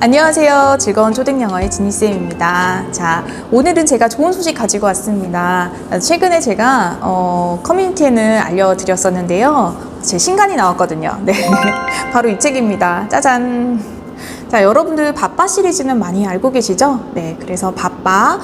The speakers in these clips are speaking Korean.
안녕하세요. 즐거운 초등영어의 지니쌤입니다. 자, 오늘은 제가 좋은 소식 가지고 왔습니다. 최근에 제가 커뮤니티에는 알려드렸었는데요. 제 신간이 나왔거든요. 네, 바로 이 책입니다. 짜잔! 자, 여러분들 바빠 시리즈는 많이 알고 계시죠? 네, 그래서 바빠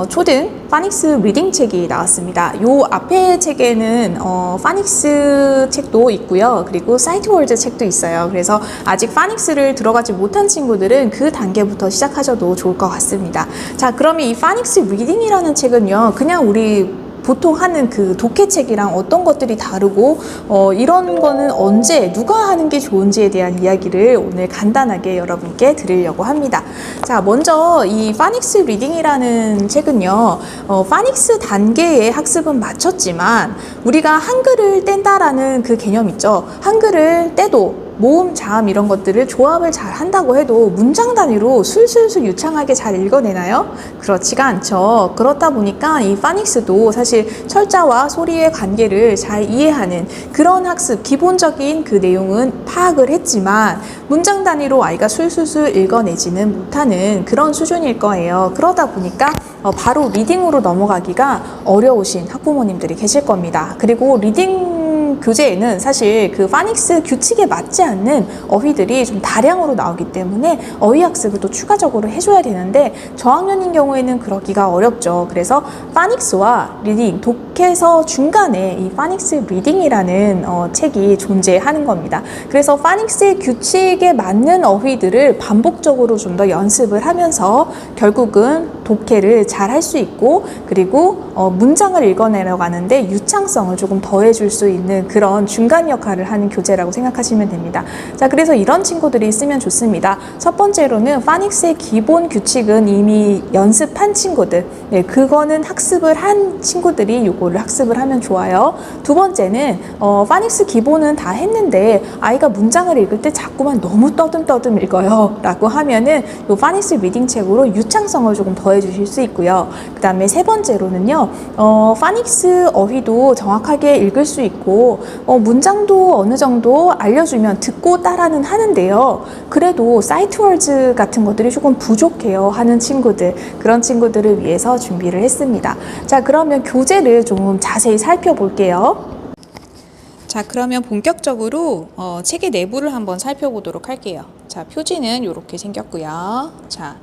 초등 파닉스 리딩 책이 나왔습니다. 요 앞에 책에는 파닉스 책도 있고요. 그리고 사이트월드 책도 있어요. 그래서 아직 파닉스를 들어가지 못한 친구들은 그 단계부터 시작하셔도 좋을 것 같습니다. 자, 그러면 이 파닉스 리딩이라는 책은요, 그냥 우리 보통 하는 그 독해책이랑 어떤 것들이 다르고 이런 거는 언제 누가 하는 게 좋은지에 대한 이야기를 오늘 간단하게 여러분께 드리려고 합니다. 자, 먼저 이 파닉스 리딩이라는 책은요, 파닉스 단계의 학습은 마쳤지만 우리가 한글을 뗀다라는 그 개념 있죠. 한글을 떼도 모음, 자음 이런 것들을 조합을 잘 한다고 해도 문장 단위로 술술술 유창하게 잘 읽어내나요? 그렇지가 않죠. 그렇다 보니까 이 파닉스도 사실 철자와 소리의 관계를 잘 이해하는 그런 학습, 기본적인 그 내용은 파악을 했지만 문장 단위로 아이가 술술술 읽어내지는 못하는 그런 수준일 거예요. 그러다 보니까 바로 리딩으로 넘어가기가 어려우신 학부모님들이 계실 겁니다. 그리고 리딩 교재에는 사실 그 파닉스 규칙에 맞지 않는 어휘들이 좀 다량으로 나오기 때문에 어휘 학습을 또 추가적으로 해줘야 되는데 저학년인 경우에는 그러기가 어렵죠. 그래서 파닉스와 리딩, 독해서 중간에 이 파닉스 리딩이라는 책이 존재하는 겁니다. 그래서 파닉스의 규칙에 맞는 어휘들을 반복적으로 좀 더 연습을 하면서 결국은 독해를 잘 할 수 있고 그리고 문장을 읽어내려가는데 유창성을 조금 더해줄 수 있는 그런 중간 역할을 하는 교재라고 생각하시면 됩니다. 자, 그래서 이런 친구들이 쓰면 좋습니다. 첫 번째로는 파닉스의 기본 규칙은 이미 연습한 친구들, 네, 그거는 학습을 한 친구들이 요거를 학습을 하면 좋아요. 두 번째는 파닉스 기본은 다 했는데 아이가 문장을 읽을 때 자꾸만 너무 떠듬떠듬 읽어요 라고 하면은 요 파닉스 리딩 책으로 유창성을 조금 더해 주실 수 있고요. 그 다음에 세 번째로는요, 파닉스 어휘도 정확하게 읽을 수 있고 문장도 어느 정도 알려주면 듣고 따라는 하는데요. 그래도 사이트월드 같은 것들이 조금 부족해요 하는 친구들, 그런 친구들을 위해서 준비를 했습니다. 자, 그러면 교재를 좀 자세히 살펴볼게요. 자, 그러면 본격적으로 책의 내부를 한번 살펴보도록 할게요. 자, 표지는 이렇게 생겼고요. 자,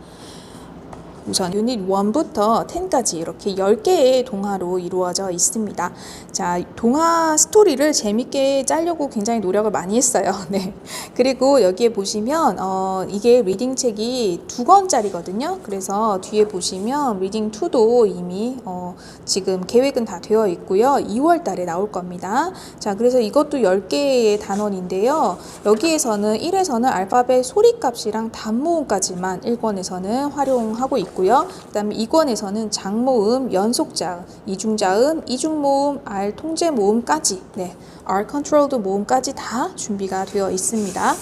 우선 유닛 1부터 10까지 이렇게 10개의 동화로 이루어져 있습니다. 자, 동화 스토리를 재밌게 짜려고 굉장히 노력을 많이 했어요. 네. 그리고 여기에 보시면 이게 리딩 책이 2권짜리거든요. 그래서 뒤에 보시면 리딩 2도 이미 지금 계획은 다 되어 있고요. 2월 달에 나올 겁니다. 자, 그래서 이것도 10개의 단원인데요. 여기에서는 1에서는 알파벳 소리값이랑 단모음까지만 1권에서는 활용하고 있고요. 그 다음에 2권에서는 장모음, 연속자음, 이중자음, 이중모음, R 통제 모음까지, 네, R 컨트롤드 모음까지 다 준비가 되어 있습니다.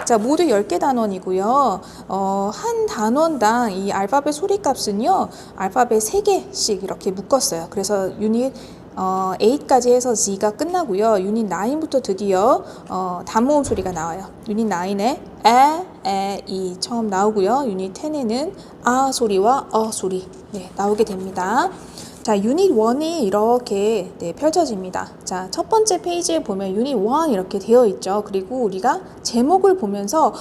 자, 모두 10개 단원이고요. 한 단원당 이 알파벳 소리값은요, 알파벳 3개씩 이렇게 묶었어요. 그래서 유닛 8까지 해서 Z가 끝나고요. 유닛 9부터 드디어 단모음 소리가 나와요. 유닛 9에 이 처음 나오고요. 유닛 10에는 아 소리와 소리, 네, 나오게 됩니다. 자, 유닛 1이 이렇게, 네, 펼쳐집니다. 자, 첫 번째 페이지에 보면 유닛 1 이렇게 되어 있죠. 그리고 우리가 제목을 보면서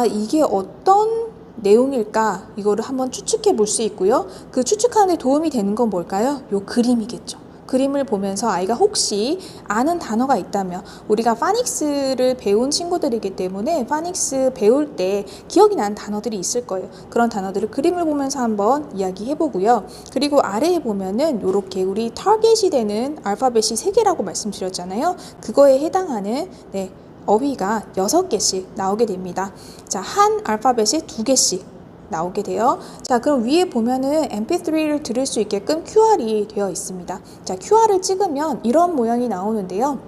이게 어떤 내용일까 이거를 한번 추측해 볼 수 있고요. 그 추측하는 데 도움이 되는 건 뭘까요? 요 그림이겠죠. 그림을 보면서 아이가 혹시 아는 단어가 있다면, 우리가 파닉스를 배운 친구들이기 때문에 파닉스 배울 때 기억이 나는 단어들이 있을 거예요. 그런 단어들을 그림을 보면서 한번 이야기해 보고요. 그리고 아래에 보면은 이렇게 우리 타겟이 되는 알파벳이 3개라고 말씀드렸잖아요. 그거에 해당하는, 네, 어휘가 6개씩 나오게 됩니다. 자, 한 알파벳에 2개씩 나오게 돼요. 자, 그럼 위에 보면은 mp3를 들을 수 있게끔 QR이 되어 있습니다. 자, QR을 찍으면 이런 모양이 나오는데요.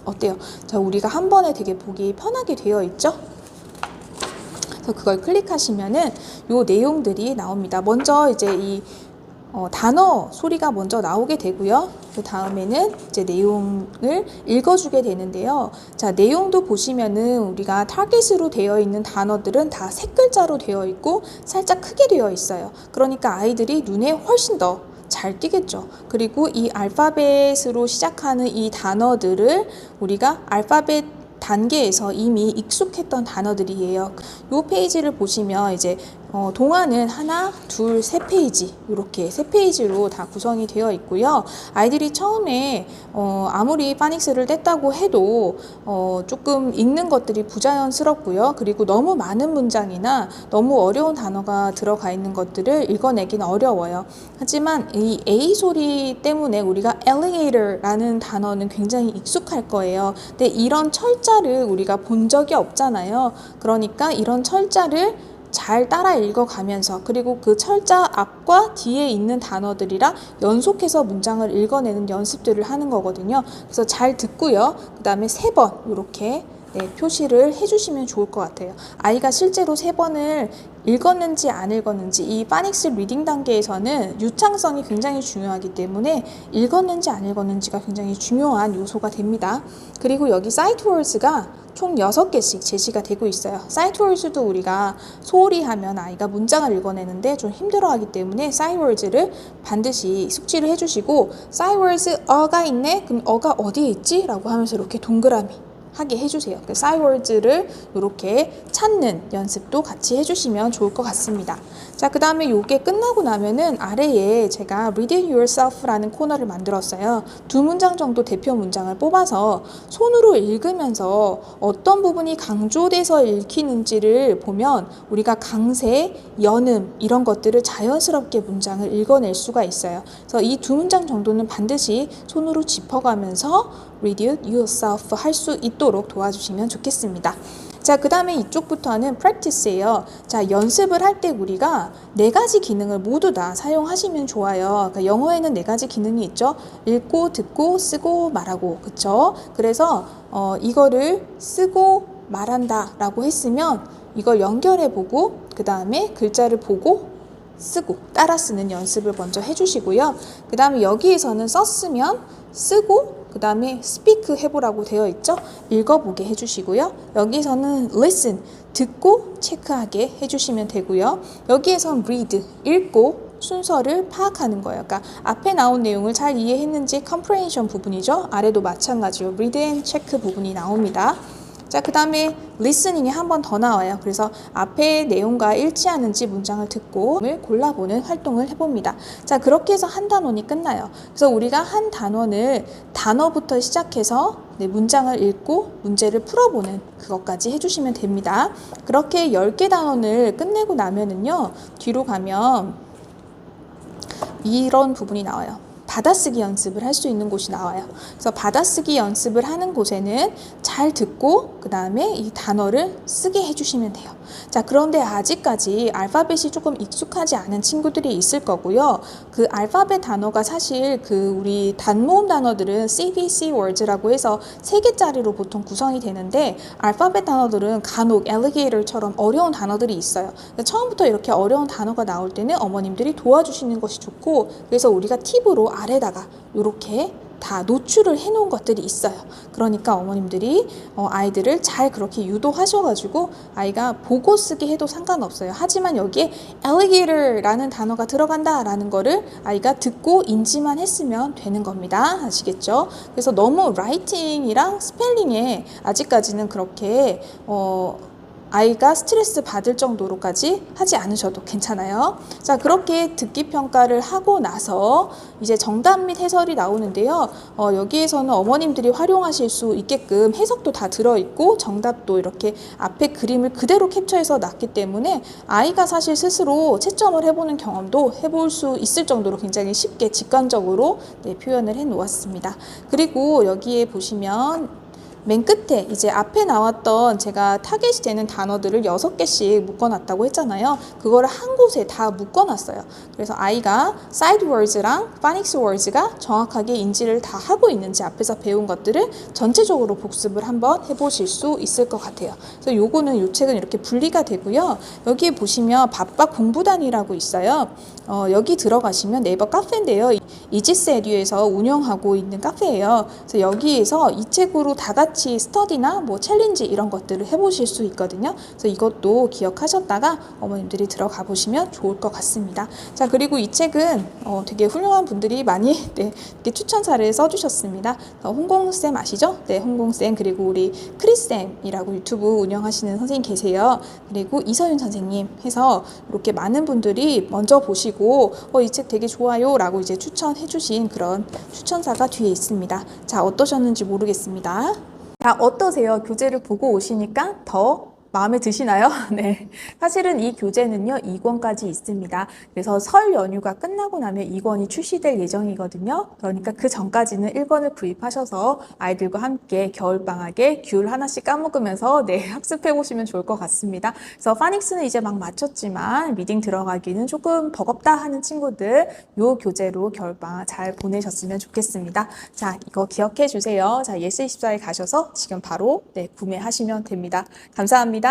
어때요? 자, 우리가 한 번에 되게 보기 편하게 되어 있죠? 그래서 그걸 클릭하시면은 요 내용들이 나옵니다. 먼저 이제 이 단어 소리가 먼저 나오게 되고요. 그 다음에는 이제 내용을 읽어주게 되는데요. 자, 내용도 보시면은 우리가 타겟으로 되어 있는 단어들은 다 세 글자로 되어 있고 살짝 크게 되어 있어요. 그러니까 아이들이 눈에 훨씬 더 잘 띄겠죠. 그리고 이 알파벳으로 시작하는 이 단어들을 우리가 알파벳 단계에서 이미 익숙했던 단어들이에요. 이 페이지를 보시면 이제 동화는 하나, 둘, 세 페이지 이렇게 세 페이지로 다 구성이 되어 있고요. 아이들이 처음에 아무리 파닉스를 뗐다고 해도 조금 읽는 것들이 부자연스럽고요. 그리고 너무 많은 문장이나 너무 어려운 단어가 들어가 있는 것들을 읽어내기는 어려워요. 하지만 이 A 소리 때문에 우리가 alligator라는 단어는 굉장히 익숙할 거예요. 근데 이런 철자를 우리가 본 적이 없잖아요. 그러니까 이런 철자를 잘 따라 읽어가면서 그리고 그 철자 앞과 뒤에 있는 단어들이랑 연속해서 문장을 읽어내는 연습들을 하는 거거든요. 그래서 잘 듣고요. 그 다음에 3번 이렇게 표시를 해주시면 좋을 것 같아요. 아이가 실제로 3번을 읽었는지 안 읽었는지 이 파닉스 리딩 단계에서는 유창성이 굉장히 중요하기 때문에 읽었는지 안 읽었는지가 굉장히 중요한 요소가 됩니다. 그리고 여기 사이트 월즈가 총 6개씩 제시가 되고 있어요. 사이트 월즈도 우리가 소홀히 하면 아이가 문장을 읽어내는데 좀 힘들어하기 때문에 사이트 월즈를 반드시 숙지를 해주시고 사이트 월즈 어가 있네? 그럼 어가 어디에 있지? 라고 하면서 이렇게 동그라미 하게 해주세요. 그 사이월즈를 이렇게 찾는 연습도 같이 해주시면 좋을 것 같습니다. 자, 그 다음에 이게 끝나고 나면은 아래에 제가 Read It Yourself라는 코너를 만들었어요. 2문장 정도 대표 문장을 뽑아서 손으로 읽으면서 어떤 부분이 강조돼서 읽히는지를 보면 우리가 강세, 연음 이런 것들을 자연스럽게 문장을 읽어낼 수가 있어요. 그래서 이 2문장 정도는 반드시 손으로 짚어가면서 Read It Yourself 할 수 있도록 도와주시면 좋겠습니다. 자, 그 다음에 이쪽부터는 practice예요. 자, 연습을 할 때 우리가 4가지 기능을 모두 다 사용하시면 좋아요. 그러니까 영어에는 4가지 기능이 있죠. 읽고, 듣고, 쓰고, 말하고. 그쵸? 그래서 이거를 쓰고 말한다 라고 했으면 이걸 연결해보고 그 다음에 글자를 보고 쓰고 따라 쓰는 연습을 먼저 해주시고요. 그 다음에 여기에서는 썼으면 쓰고 그 다음에 speak 해보라고 되어 있죠. 읽어보게 해주시고요. 여기서는 listen 듣고 체크하게 해주시면 되고요. 여기에선 read 읽고 순서를 파악하는 거예요. 그러니까 앞에 나온 내용을 잘 이해했는지 comprehension 부분이죠. 아래도 마찬가지로 read and check 부분이 나옵니다. 자, 그 다음에 listening이 한 번 더 나와요. 그래서 앞에 내용과 일치하는지 문장을 듣고 골라보는 활동을 해봅니다. 자, 그렇게 해서 한 단원이 끝나요. 그래서 우리가 한 단원을 단어부터 시작해서 문장을 읽고 문제를 풀어보는 그것까지 해주시면 됩니다. 그렇게 10개 단원을 끝내고 나면은요, 뒤로 가면 이런 부분이 나와요. 받아쓰기 연습을 할 수 있는 곳이 나와요. 그래서 받아쓰기 연습을 하는 곳에는 잘 듣고 그 다음에 이 단어를 쓰게 해주시면 돼요. 자, 그런데 아직까지 알파벳이 조금 익숙하지 않은 친구들이 있을 거고요. 그 알파벳 단어가 사실 그 우리 단모음 단어들은 CVC words라고 해서 3개짜리로 보통 구성이 되는데 알파벳 단어들은 간혹 alligator처럼 어려운 단어들이 있어요. 그러니까 처음부터 이렇게 어려운 단어가 나올 때는 어머님들이 도와주시는 것이 좋고, 그래서 우리가 팁으로 아래다가 이렇게 다 노출을 해놓은 것들이 있어요. 그러니까 어머님들이 아이들을 잘 그렇게 유도하셔가지고 아이가 보고 쓰기 해도 상관없어요. 하지만 여기에 alligator라는 단어가 들어간다라는 거를 아이가 듣고 인지만 했으면 되는 겁니다. 아시겠죠? 그래서 너무 라이팅이랑 스펠링에 아직까지는 그렇게 아이가 스트레스 받을 정도로까지 하지 않으셔도 괜찮아요. 자, 그렇게 듣기 평가를 하고 나서 이제 정답 및 해설이 나오는데요. 여기에서는 어머님들이 활용하실 수 있게끔 해석도 다 들어있고 정답도 이렇게 앞에 그림을 그대로 캡처해서 놨기 때문에 아이가 사실 스스로 채점을 해보는 경험도 해볼 수 있을 정도로 굉장히 쉽게 직관적으로 표현을 해 놓았습니다. 그리고 여기에 보시면 맨 끝에 이제 앞에 나왔던 제가 타겟이 되는 단어들을 6개씩 묶어놨다고 했잖아요. 그거를 한 곳에 다 묶어놨어요. 그래서 아이가 사이드 월즈랑 파닉스 월즈가 정확하게 인지를 다 하고 있는지 앞에서 배운 것들을 전체적으로 복습을 한번 해보실 수 있을 것 같아요. 그래서 요거는 요 책은 이렇게 분리가 되고요. 여기에 보시면 밥박 공부단이라고 있어요. 여기 들어가시면 네이버 카페인데요. 이지스 에듀에서 운영하고 있는 카페예요. 그래서 여기에서 이 책으로 다 같이 스터디나 뭐 챌린지 이런 것들을 해보실 수 있거든요. 그래서 이것도 기억하셨다가 어머님들이 들어가 보시면 좋을 것 같습니다. 자, 그리고 이 책은 되게 훌륭한 분들이 많이 이렇게 추천사를 써주셨습니다. 홍공쌤 아시죠? 네, 홍공쌤 그리고 우리 크리쌤이라고 유튜브 운영하시는 선생님 계세요. 그리고 이서윤 선생님 해서 이렇게 많은 분들이 먼저 보시고 이 책 되게 좋아요 라고 이제 추천해 주신 그런 추천사가 뒤에 있습니다. 자, 어떠셨는지 모르겠습니다. 자, 어떠세요? 교재를 보고 오시니까 더 마음에 드시나요? 네. 사실은 이 교재는요, 2권까지 있습니다. 그래서 설 연휴가 끝나고 나면 2권이 출시될 예정이거든요. 그러니까 그 전까지는 1권을 구입하셔서 아이들과 함께 겨울방학에 귤 하나씩 까먹으면서 네, 학습해 보시면 좋을 것 같습니다. 그래서 파닉스는 이제 막 마쳤지만 미딩 들어가기는 조금 버겁다 하는 친구들 요 교재로 겨울방학 잘 보내셨으면 좋겠습니다. 자, 이거 기억해 주세요. 자, 예스24에 가셔서 지금 바로 네, 구매하시면 됩니다. 감사합니다.